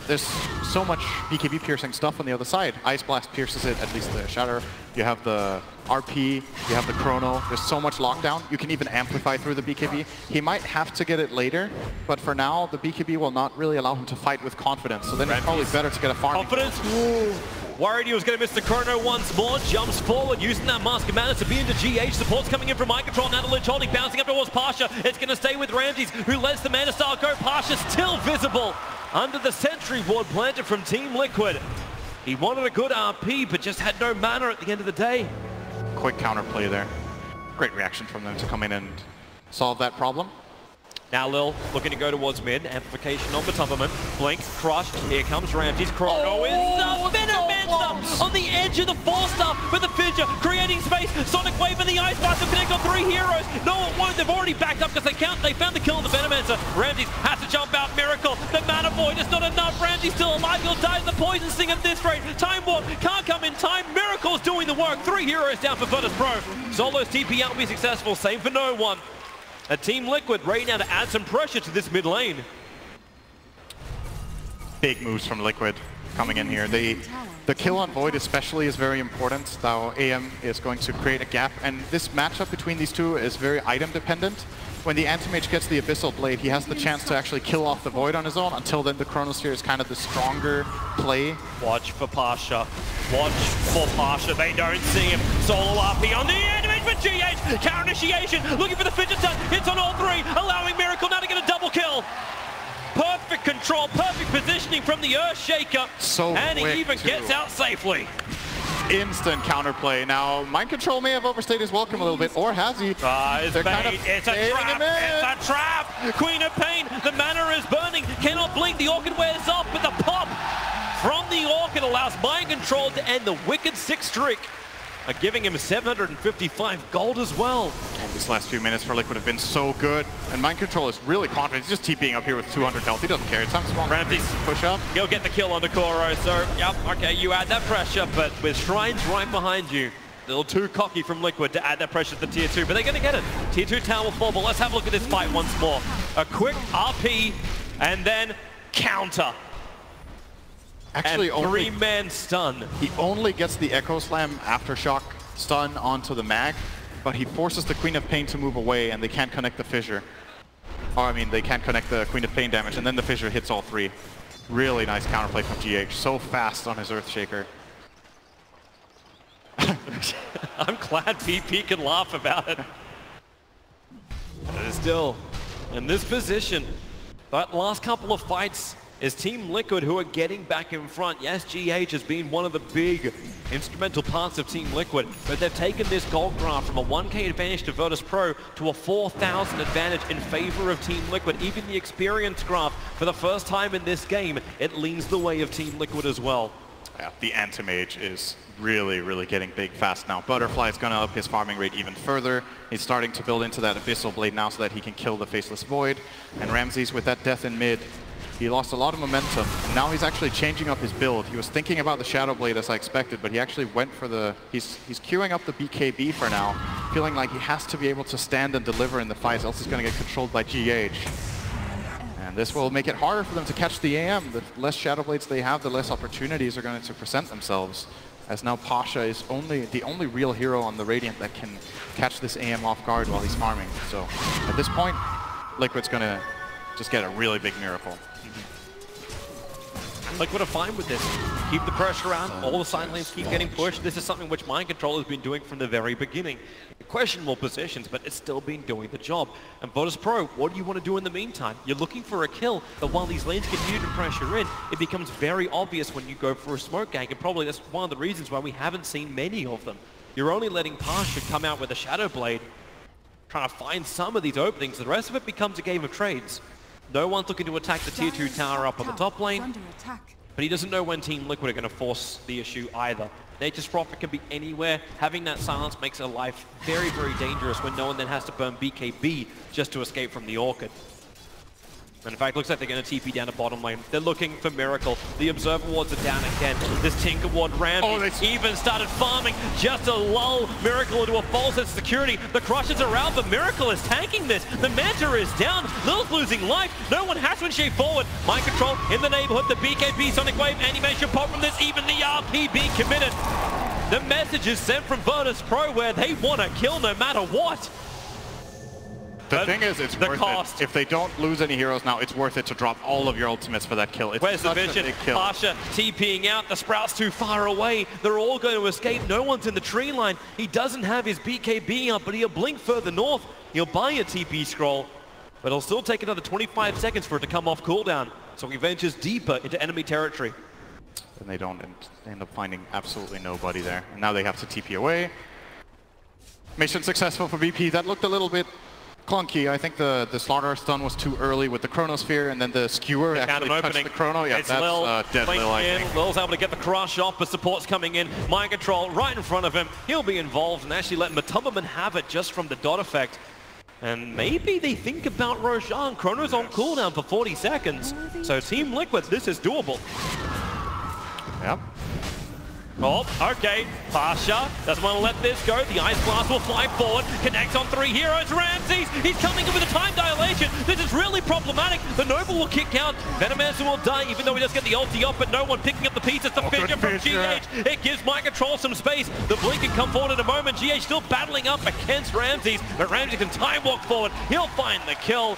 there's so much BKB piercing stuff on the other side. Ice Blast pierces it, at least the Shatter. You have the RP, you have the Chrono. There's so much lockdown. You can even amplify through the BKB. He might have to get it later, but for now, the BKB will not really allow him to fight with confidence. So then it's probably better to get a farm. Confidence? Ooh. Worried he was going to miss the Chrono once more. Jumps forward, using that Mask of Mana to be into GH. Support's coming in from Mind Control. Now the Lynch holding, bouncing up towards Pasha. It's going to stay with Ramses, who lets the Mana Style go. Pasha still visible under the Sentry Ward planted from Team Liquid. He wanted a good RP, but just had no mana at the end of the day. Quick counterplay there. Great reaction from them to come in and solve that problem. Now Lil looking to go towards mid. Amplification on the top of him. Blink, crushed. Here comes Ramses. Chrono is Venomancer on the edge of the 4-star with the fissure, creating space. Sonic Wave and the Ice Blast will connect on 3 heroes. No, it won't. They've already backed up because they found the kill on the Venomancer. Ramses has to jump out. Miracle. The Mana Void is not enough. Ramses still alive. He'll die. The Poison Sting at this rate. Time Warp can't come in time. Miracle's doing the work. 3 heroes down for Virtus.pro. Solo's TP out will be successful. Same for No One. A Team Liquid ready now to add some pressure to this mid lane. Big moves from Liquid coming in here. The kill on Void especially is very important. Now AM is going to create a gap, and this matchup between these two is very item dependent. When the Anti-Mage gets the Abyssal Blade, he has the chance to actually kill off the Void on his own. Until then, the Chronosphere is kind of the stronger play. Watch for Pasha. Watch for Pasha. They don't see him. Solo RP on the Anti-Mage for GH. Counter initiation. Looking for the Fidget Touch. Hits on all 3. Allowing Miracle now to get a double kill. Perfect control. Perfect positioning from the Earthshaker. And he even gets out safely. Instant counterplay. Now, Mind Control may have overstayed his welcome a little bit, or has he? It's a trap. It's a trap. Queen of Pain. The mana is burning. Cannot blink. The Orchid wears off, but the pop from the Orchid allows Mind Control to end the wicked 6 streak, giving him 755 gold as well. And these last few minutes for Liquid have been so good, and Mind Control is really confident. He's just TPing up here with 200 health. He doesn't care. It's time to Ramses push up. He'll get the kill on Koro. So, yep, okay, you add that pressure, but with Shrines right behind you, a little too cocky from Liquid to add that pressure to the Tier 2, but they're going to get it. Tier 2 tower will fall, but let's have a look at this fight once more. A quick RP, and then counter. Actually, and 3-man stun. He only gets the Echo Slam Aftershock stun onto the mag, but he forces the Queen of Pain to move away, and they can't connect the fissure. Or, I mean, they can't connect the Queen of Pain damage, and then the fissure hits all 3. Really nice counterplay from GH. So fast on his Earthshaker. I'm glad PP can laugh about it. But still, in this position, that last couple of fights is Team Liquid who are getting back in front. Yes, GH has been one of the big instrumental parts of Team Liquid, but they've taken this gold graph from a 1k advantage to Virtus.pro to a 4,000 advantage in favor of Team Liquid. Even the experience graph, for the first time in this game, it leans the way of Team Liquid as well. Yeah, the Anti-Mage is really getting big fast now. Butterfly is going to up his farming rate even further. He's starting to build into that Abyssal Blade now so that he can kill the Faceless Void. And Ramses with that death in mid, he lost a lot of momentum, and now he's actually changing up his build. He was thinking about the Shadow Blade as I expected, but he actually went for the... He's queuing up the BKB for now, feeling like he has to be able to stand and deliver in the fights, else he's going to get controlled by GH. And this will make it harder for them to catch the AM. The less Shadow Blades they have, the less opportunities are going to present themselves. As now Pasha is the only real hero on the Radiant that can catch this AM off guard while he's farming. So at this point, Liquid's going to just get a really big miracle. Liquid are fine with this. Keep the pressure on. All the side lanes keep getting pushed. This is something which Mind Control has been doing from the very beginning. Questionable positions, but it's still been doing the job. And Virtus.pro, what do you want to do in the meantime? You're looking for a kill, but while these lanes continue to pressure in, it becomes very obvious when you go for a smoke gank, and probably that's one of the reasons why we haven't seen many of them. You're only letting Pasha come out with a Shadow Blade, trying to find some of these openings. The rest of it becomes a game of trades. No one's looking to attack the Tier 2 tower up on the top lane, but he doesn't know when Team Liquid are going to force the issue either. Nature's Prophet can be anywhere. Having that silence makes a life very dangerous when no one then has to burn BKB just to escape from the Orchid. And in fact, looks like they're going to TP down to bottom lane. They're looking for Miracle. The Observer Wards are down again. This Tinker Ward Ramsey even started farming just to lull Miracle into a false sense of security. The Crushers are out, but Miracle is tanking this. The Manta is down. Lil's losing life. No one has to initiate forward. Mind control in the neighborhood. The BKB Sonic Wave animation pop from this. Even the RPB committed. The message is sent from Virtus.pro where they want to kill no matter what. The thing is, it's worth it. If they don't lose any heroes now, it's worth it to drop all of your ultimates for that kill. It's Where's the vision? Akasha TPing out. The Sprout's too far away. They're all going to escape. No one's in the tree line. He doesn't have his BKB up, but he'll blink further north. He'll buy a TP scroll, but it'll still take another 25 seconds for it to come off cooldown. So he ventures deeper into enemy territory. And they don't end up finding absolutely nobody there. And now they have to TP away. Mission successful for VP. That looked a little bit clunky. I think the Slaughter stun was too early with the Chronosphere, and then the Skewer actually touched the Chrono. Yeah, that's dead Lil, I think. Lil's able to get the crush off, but support's coming in. Mind control right in front of him. He'll be involved and actually let Matumbaman have it just from the dot effect. And maybe they think about Roshan. Chrono's on cooldown for 40 seconds. So Team Liquid, this is doable. Yep. Oh, okay. Akasha doesn't want to let this go. The Ice Blast will fly forward. Connects on 3 heroes. Ramses, he's coming in with a time dilation. This is really problematic. The Noble will kick out. Venomancer will die, even though he does get the ulti up, but no one picking up the pieces. The fissure from GH. It gives Mind Control some space. The Blink can come forward in a moment. GH still battling up against Ramses, but Ramses can time walk forward. He'll find the kill.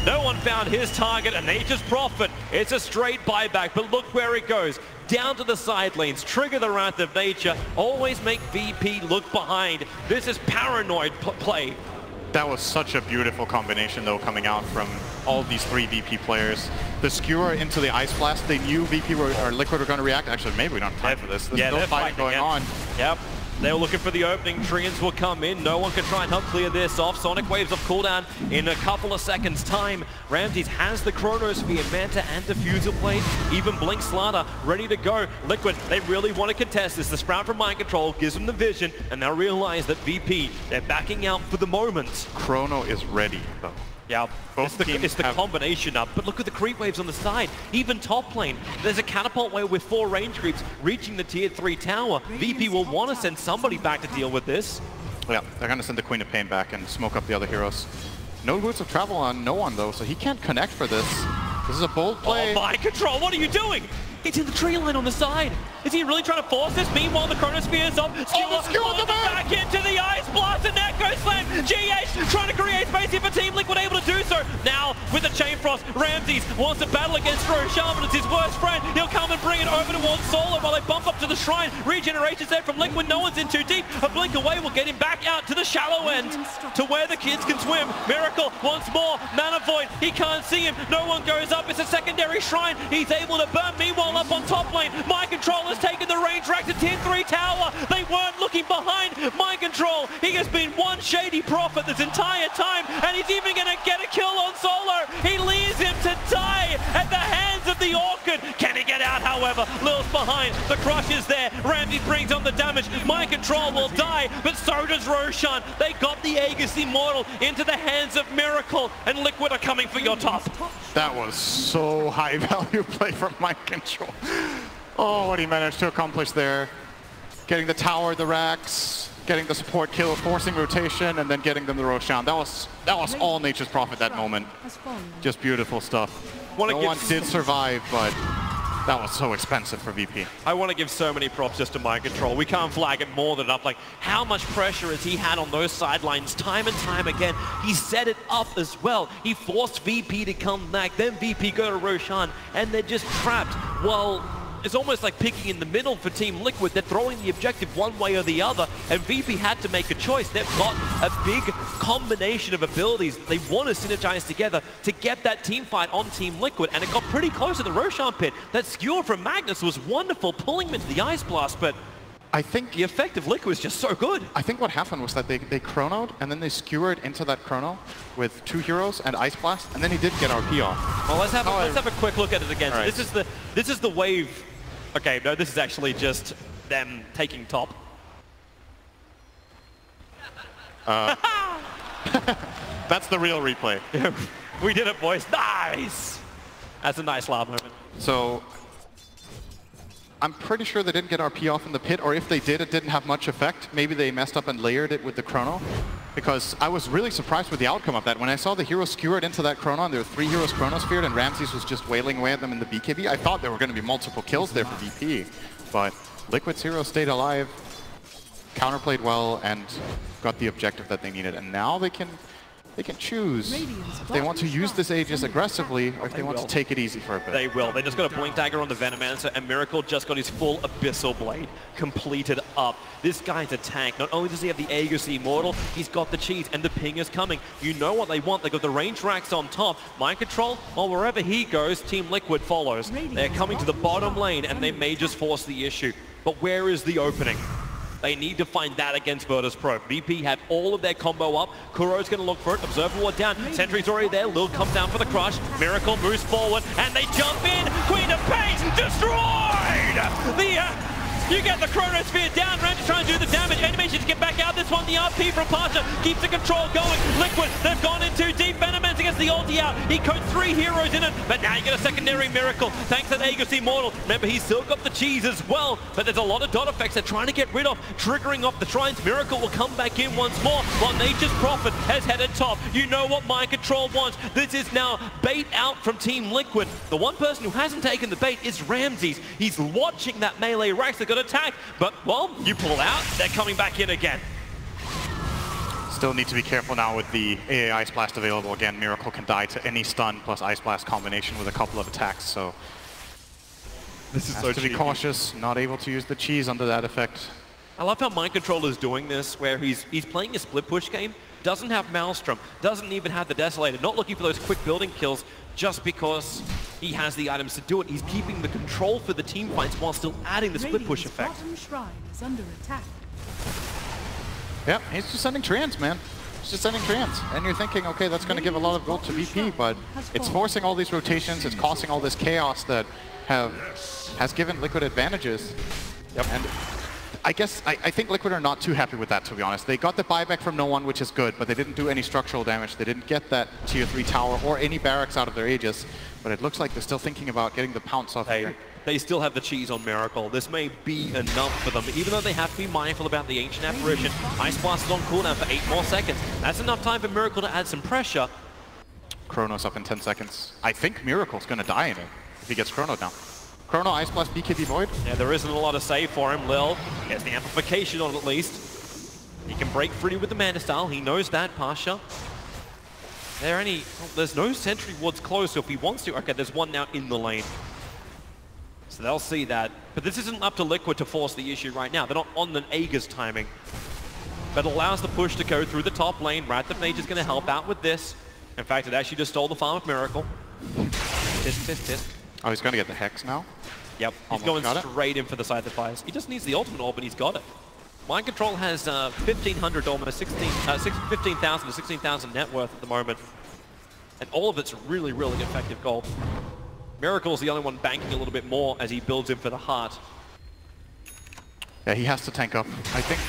No one found his target, and Nature's Prophet. It's a straight buyback, but look where it goes. Down to the side lanes, trigger the Wrath of Nature, always make VP look behind. This is paranoid play. That was such a beautiful combination, though, coming out from all these 3 VP players. The Skewer into the Ice Blast, they knew VP or Liquid were going to react. Actually, maybe we don't have time for this. There's no fighting going on. Yep. They were looking for the opening. Treants will come in. No one can try and help clear this off. Sonic Waves off cooldown in a couple of seconds' time. Ramses has the Chronosphere, Manta and Diffusal Blade. Even Blink Slaughter ready to go. Liquid, they really want to contest this. The Sprout from Mind Control gives them the vision, and they'll realize that VP, they're backing out for the moment. Chrono is ready, though. Yeah, it's the combination up, but look at the creep waves on the side. Even top lane, there's a catapult wave with 4 range creeps reaching the tier 3 tower. VP will want to send somebody back to deal with this. Yeah, they're going to send the Queen of Pain back and smoke up the other heroes. No boots of travel on no one, though, so he can't connect for this. This is a bold play. Oh, Mind Control, what are you doing? It's in the tree line on the side. Is he really trying to force this? Meanwhile, the Chronosphere is up. Skewer back into the Ice Blast and Echo Slam. GH trying to create space here for Team Liquid, able to do so. Now, with the Chain Frost, Ramses wants to battle against Roshan, but it's his worst friend. He'll come and bring it over towards Solo while they bump up to the Shrine. Regeneration set from Liquid. No one's in too deep. A blink away will get him back out to the shallow end, to where the kids can swim. Miracle once more. Mana Void. He can't see him. No one goes up. It's a secondary Shrine. He's able to burn. Meanwhile, up on top lane, Mind Control has taken the range rack to tier 3 tower. They weren't looking behind Mind Control. He has been one shady prophet this entire time, and he's even going to get a kill on Solo. He leaves him to die at the hands of the Orchid. Can he get out, however? Lil's behind. The crush is there. Ramsey brings on the damage. Mind Control will die, but so does Roshan. They got the Aegis Immortal into the hands of Miracle, and Liquid are coming for your top. That was so high value play from Mind Control. Oh, what he managed to accomplish there. Getting the tower, the racks, getting the support kill, forcing rotation, and then getting them the Roshan. That was all Nature's Prophet that moment. Just beautiful stuff. No one did survive, but that was so expensive for VP. I want to give so many props just to Mind Control. We can't flag it more than enough. Like, how much pressure has he had on those sidelines time and time again? He set it up as well. He forced VP to come back, then VP go to Roshan, and they're just trapped. Well, it's almost like picking in the middle for Team Liquid. They're throwing the objective one way or the other, and VP had to make a choice. They've got a big combination of abilities they want to synergize together to get that team fight on Team Liquid, and it got pretty close to the Roshan pit. That skewer from Magnus was wonderful, pulling him into the Ice Blast, but I think the effect of Liquid is just so good. I think what happened was that they chronoed, and then they skewered into that chrono with 2 heroes and Ice Blast, and then he did get RP off. Well, let's have a quick look at it again. Right. So this is the wave. Okay, no, this is actually just them taking top. That's the real replay. We did it, boys. Nice! That's a nice loud moment. So I'm pretty sure they didn't get RP off in the pit, or if they did, it didn't have much effect. Maybe they messed up and layered it with the chrono. Because I was really surprised with the outcome of that. When I saw the heroes skewered into that chrono, and there were 3 heroes chronosphered, and Ramses was just wailing away at them in the BKB, I thought there were going to be multiple kills there for VP. But Liquid's hero stayed alive, counterplayed well, and got the objective that they needed. And now they can choose if they want to use this Aegis aggressively or if they want to take it easy for a bit. They will. They just got a Blink Dagger on the Venomancer, and Miracle just got his full Abyssal Blade completed up. This guy's a tank. Not only does he have the Aegis Immortal, he's got the cheese, and the ping is coming. You know what they want. They got the range racks on top. Mind Control, well, wherever he goes, Team Liquid follows. They're coming to the bottom lane, and they may just force the issue. But where is the opening? They need to find that against Virtus.pro. VP have all of their combo up. Kuro's going to look for it. Observer Ward down. Sentry's already there. Lil comes down for the crush. Miracle moves forward, and they jump in. Queen of Pain destroyed! You get the Chronosphere down. Ramsey trying to do the damage. Animation to get back out. This one, the RP from Pasha keeps the control going. Liquid, they've gone in too deep. Venomancer gets the ulti out. He codes 3 heroes in it, but now you get a secondary Miracle thanks to the Aegis Immortal. Remember, he's still got the cheese as well, but there's a lot of dot effects they're trying to get rid of, triggering off the shrines. Miracle will come back in once more, while Nature's Prophet has headed top. You know what Mind Control wants. This is now bait out from Team Liquid. The one person who hasn't taken the bait is Ramses. He's watching that melee racks. They've got attack, but well, you pull out, they're coming back in again. Still need to be careful now with the AA Ice Blast available. Again, Miracle can die to any stun plus Ice Blast combination with a couple of attacks, so this is has so to be cautious, not able to use the cheese under that effect. I love how Mind Control is doing this, where he's playing a split push game, doesn't have Maelstrom, doesn't even have the Desolator, not looking for those quick building kills just because he has the items to do it. He's keeping the control for the team fights while still adding the split push effect. Shrine is under attack. Yeah, he's just sending trans, man. He's just sending trans. And you're thinking, okay, that's going to give a lot of gold to VP, but it's forcing all these rotations, it's causing all this chaos that has given Liquid advantages. Yep. And I guess, I think Liquid are not too happy with that, to be honest. They got the buyback from Noone, which is good, but they didn't do any structural damage. They didn't get that tier 3 tower or any barracks out of their Aegis. But it looks like they're still thinking about getting the pounce off here. They still have the cheese on Miracle. This may be enough for them, even though they have to be mindful about the Ancient Apparition. Ice Blast is on cooldown for 8 more seconds. That's enough time for Miracle to add some pressure. Chrono's up in 10 seconds. I think Miracle's going to die in it if he gets Chrono down. Chrono, Ice Blast, BKB Void. Yeah, there isn't a lot to save for him. Lil gets the amplification on at least. He can break free with the Mana Style. He knows that, Pasha. There's no sentry wards close, so if he wants to, okay, there's one now in the lane. So they'll see that. But this isn't up to Liquid to force the issue right now. They're not on an Aegis timing. But it allows the push to go through the top lane. Wrath of Mage is going to help out with this. In fact, it actually just stole the farm of Miracle. Oh, he's going to get the Hex now? Yep, he's going straight in for the Scythe of Fires. He just needs the ultimate orb, and he's got it. Mind Control has 1,500, almost 15,000 to 16,000 net worth at the moment. And all of it's really, really effective gold. Miracle's the only one banking a little bit more as he builds in for the heart. Yeah, he has to tank up. I think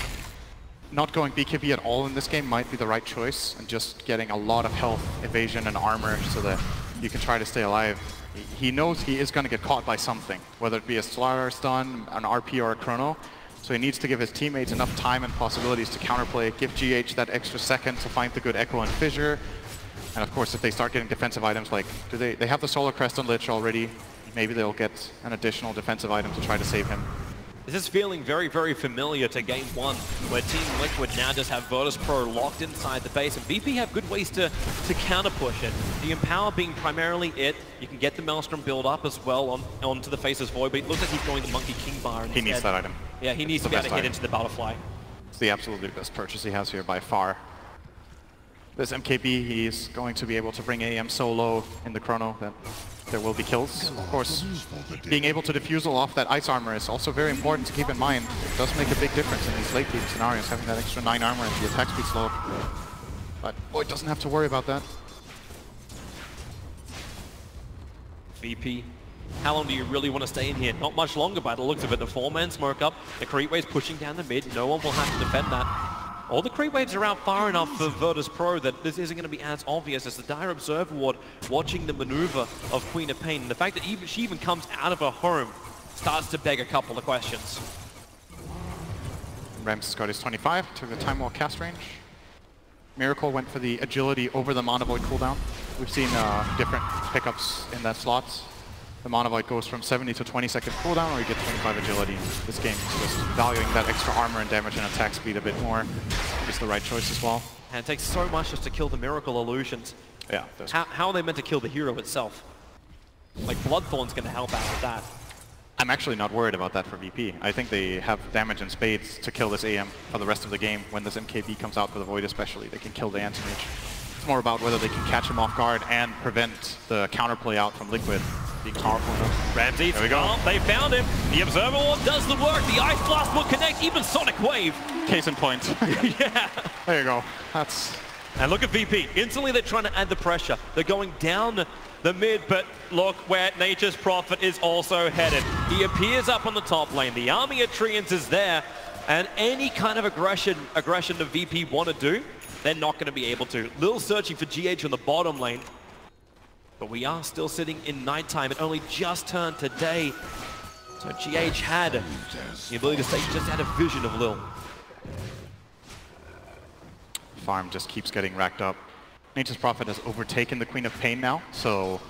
not going BKB at all in this game might be the right choice, and just getting a lot of health, evasion, and armor so that you can try to stay alive. He knows he is going to get caught by something, whether it be a Slaughter stun, an RP, or a Chrono. So he needs to give his teammates enough time and possibilities to counterplay, give GH that extra second to find the good Echo and Fissure. And of course, if they start getting defensive items like, they have the Solar Crest on Lich already, maybe they'll get an additional defensive item to try to save him. This is feeling very, very familiar to Game 1, where Team Liquid now just have Virtus.pro locked inside the base, and VP have good ways to counter-push it. The Empower being primarily it. You can get the Maelstrom build up as well onto the Faceless Void, but it looks like he's going the Monkey King Bar instead. He needs that item. Yeah, he needs to be able to hit into the Butterfly. It's the absolutely best purchase he has here by far. This MKB, he's going to be able to bring AM so low in the Chrono that there will be kills. Of course, being able to defusal off that ice armor is also very important to keep in mind. It does make a big difference in these late game scenarios, having that extra 9 armor and the attack speed slow. But Void doesn't have to worry about that. VP, how long do you really want to stay in here? Not much longer by the looks of it. The 4-man smoke up, the Creepway's pushing down the mid. No one will have to defend that. All the creep waves are out far enough for Virtus.pro that this isn't going to be as obvious as the Dire Observer Ward watching the maneuver of Queen of Pain. And the fact that she even comes out of her home starts to beg a couple of questions. Ramses got his 25, took the Time Walk cast range. Miracle went for the agility over the Mana Void cooldown. We've seen different pickups in that slot. The Mana Void goes from 70 to 20-second cooldown, or you get 25 agility. This game is just valuing that extra armor and damage and attack speed a bit more. It's the right choice as well. And it takes so much just to kill the Miracle illusions. Yeah. How are they meant to kill the hero itself? Like, Bloodthorn's going to help out with that. I'm actually not worried about that for VP. I think they have damage in spades to kill this AM for the rest of the game. When this MKB comes out for the Void especially, they can kill the Anti-Mage. It's more about whether they can catch him off guard and prevent the counterplay out from Liquid being powerful enough. Ramses, there we go. They found him. The Observer Ward does the work. The Ice Blast will connect, even Sonic Wave. Case in point. Yeah. There you go. That's... And look at VP. Instantly they're trying to add the pressure. They're going down the mid, but look where Nature's Prophet is also headed. He appears up on the top lane. The army of Treants is there, and any kind of aggression the VP want to do, they're not going to be able to. Lil searching for GH on the bottom lane, but we are still sitting in nighttime. It only just turned to day, so GH had the ability to say he just had a vision of Lil. Farm just keeps getting racked up. Nature's Prophet has overtaken the Queen of Pain now, so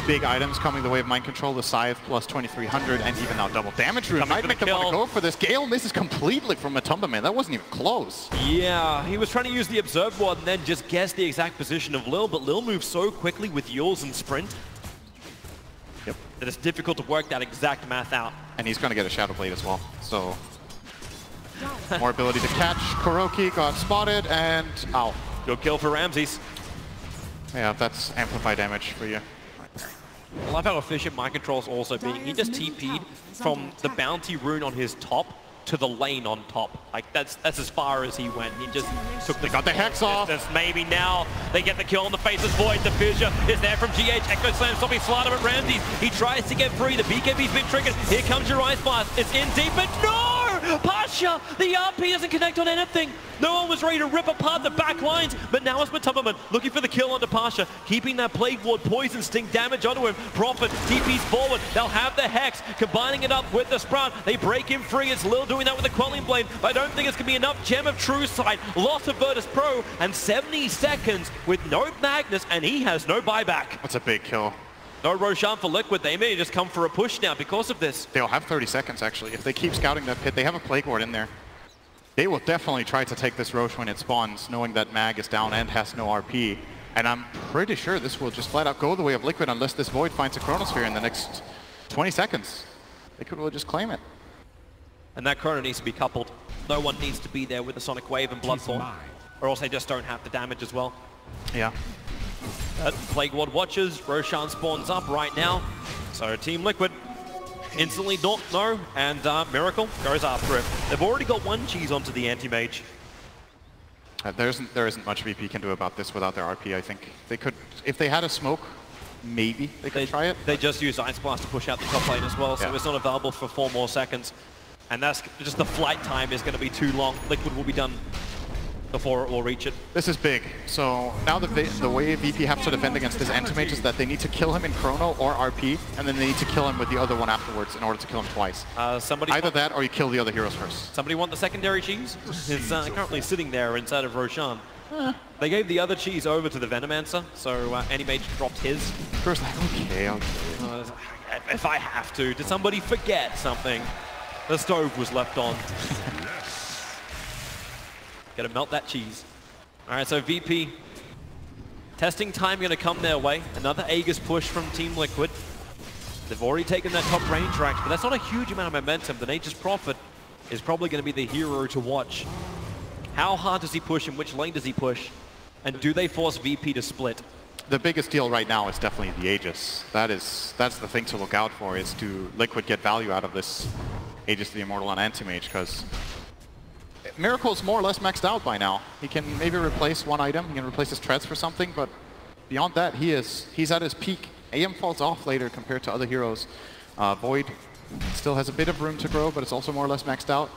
big items coming the way of Mind Control, the Scythe plus 2300, and even now double damage room. Might make them want to go for this. Gale misses completely from Matumba, man. That wasn't even close. Yeah, he was trying to use the Observe Ward and then just guess the exact position of Lil, but Lil moves so quickly with Yules and Sprint that it's difficult to work that exact math out. And he's going to get a Shadow Blade as well, so more ability to catch. Kuroki got spotted, and ow. Good kill for Ramses. Yeah, that's amplified damage for you. I love how efficient Mind Control's also being. He just TP'd from the bounty rune on his top to the lane on top. Like, that's as far as he went. He just took the... Got the Hex off. Maybe now they get the kill on the Faceless Void. The fissure is there from GH. Echo Slam stopping Slaughter at Ramses. He tries to get free. The BKB's been triggered. Here comes your Ice Blast. It's in deep, but no! Pasha! The RP doesn't connect on anything. No one was ready to rip apart the back lines, but now it's Matumbaman looking for the kill onto Pasha, keeping that Plague Ward Poison Sting damage onto him. Prophet TP's forward. They'll have the Hex, combining it up with the Sprout. They break him free. It's Lil doing that with the Quelling Blade, but I don't think it's going to be enough. Gem of True Sight, loss of Virtus.pro, and 70 seconds with no Magnus, and he has no buyback. That's a big kill. No Roshan for Liquid. They may just come for a push now because of this. They'll have 30 seconds, actually. If they keep scouting that pit, they have a Plague Ward in there. They will definitely try to take this Rosh when it spawns, knowing that Mag is down and has no RP. And I'm pretty sure this will just flat out go the way of Liquid unless this Void finds a Chronosphere in the next 20 seconds. Liquid will just claim it. And that Chrono needs to be coupled. No one needs to be there with the Sonic Wave and Bloodthorn, or else they just don't have the damage as well. Yeah. Plague Ward watches, Roshan spawns up right now. So Team Liquid instantly don't know, and Miracle goes after it. They've already got one cheese onto the Anti-Mage. There isn't much VP can do about this without their RP, I think. They could, if they had a smoke, maybe they could try it. They just use Ice Blast to push out the top lane as well, so it's not available for 4 more seconds. And that's just the flight time is going to be too long. Liquid will be done before it will reach it. This is big. So now the way VP have to defend against this Anti-Mage is that they need to kill him in Chrono or RP, and then they need to kill him with the other one afterwards in order to kill him twice. Either that or you kill the other heroes first. Somebody want the secondary cheese? It's currently sitting there inside of Roshan. They gave the other cheese over to the Venomancer, so Anti-Mage dropped his. First, like, okay, if I have to. Did somebody forget something? The stove was left on. Gotta melt that cheese. All right, so VP. Testing time gonna come their way. Another Aegis push from Team Liquid. They've already taken that top range rank, but that's not a huge amount of momentum. The Nature's Prophet is probably gonna be the hero to watch. How hard does he push and which lane does he push? And do they force VP to split? The biggest deal right now is definitely the Aegis. That's the thing to look out for, is to Liquid get value out of this Aegis the Immortal on Anti-Mage, because Miracle's more or less maxed out by now. He can maybe replace one item, he can replace his treads for something, but beyond that, he's at his peak. AM falls off later compared to other heroes. Void still has a bit of room to grow, but it's also more or less maxed out.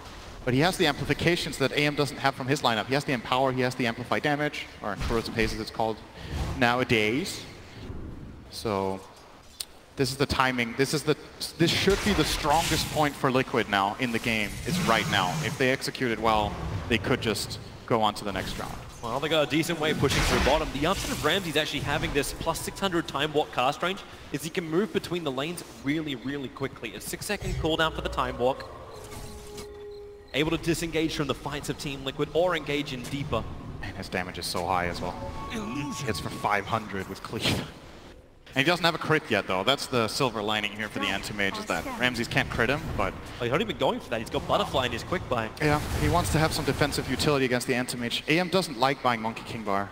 but he has the amplifications that AM doesn't have from his lineup. He has the Empower, he has the Amplify Damage, or Corrosive Haze as it's called nowadays. So this is the timing. This should be the strongest point for Liquid now in the game, is right now. If they execute it well, they could just go on to the next round. Well, they got a decent way pushing through bottom. The upside of Ramsey's actually having this plus 600 time walk cast range is he can move between the lanes really, really quickly. A 6-second cooldown for the time walk. Able to disengage from the fights of Team Liquid or engage in deeper. And his damage is so high as well. Hits for 500 with Cleave. And he doesn't have a crit yet, though. That's the silver lining here for the Anti-Mage, is that Ramses can't crit him, but... Well, he's not even going for that. He's got Butterfly in his quick buy. Yeah, he wants to have some defensive utility against the Anti-Mage. AM doesn't like buying Monkey King Bar.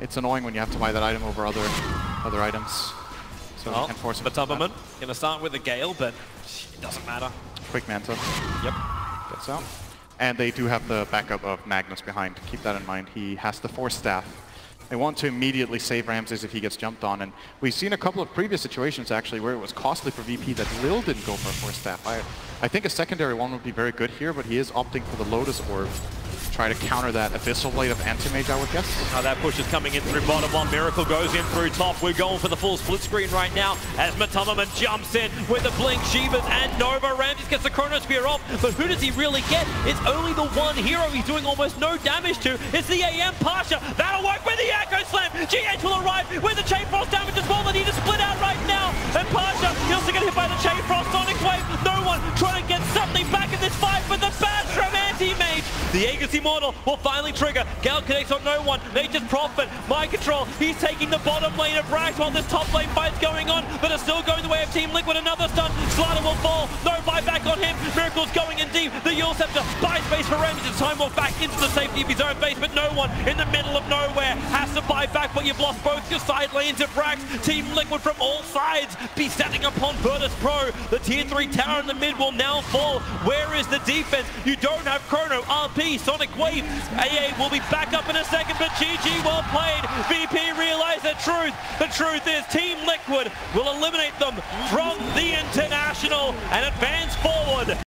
It's annoying when you have to buy that item over other items. So you can force him to do that. Gonna start with a Gale, but it doesn't matter. Quick Manta. Yep. Gets out. And they do have the backup of Magnus behind. Keep that in mind. He has the Force Staff. They want to immediately save Ramses if he gets jumped on, and we've seen a couple of previous situations actually where it was costly for VP that Lil didn't go for a Force Staff. I think a secondary one would be very good here, but he is opting for the Lotus Orb to try to counter that Abyssal Blade of Anti-Mage, I would guess. Now that push is coming in through bottom one. Miracle goes in through top. We're going for the full split screen right now as Matamaman jumps in with the Blink, Shivas, and Nova. Ramses gets the Chronosphere off, but who does he really get? It's only the one hero he's doing almost no damage to. It's the AM Pasha. That'll work with the Echo Slam. GH will arrive with the Chain Frost damage as well. They need to split out right now. And Pasha, he also get hit by the Chain Frost Sonic Wave. No one trying to get something back in this fight, but the bash from Anti-Mage. The Aegis Immortal will finally trigger. Gale connects on no one. Nature's Prophet, Mind Control. He's taking the bottom lane of Rax while this top lane fight's going on, but it's still going the way of Team Liquid. Another stun. Slider will fall. No buyback on him. Miracle's going in deep. The Yule Scepter buys space for Ramses. Time walk back into the safety of his own base, but no one in the middle of nowhere has to buy back, but you've lost both your side lanes of Rax. Team Liquid from all sides be standing upon Virtus.pro. The tier 3 tower in the mid will now fall. Where is the defense? You don't have Chrono, RP, Sonic Wave. AA will be back up in a second, but GG, well played. VP realized the truth. The truth is Team Liquid will eliminate them from the International and advance forward.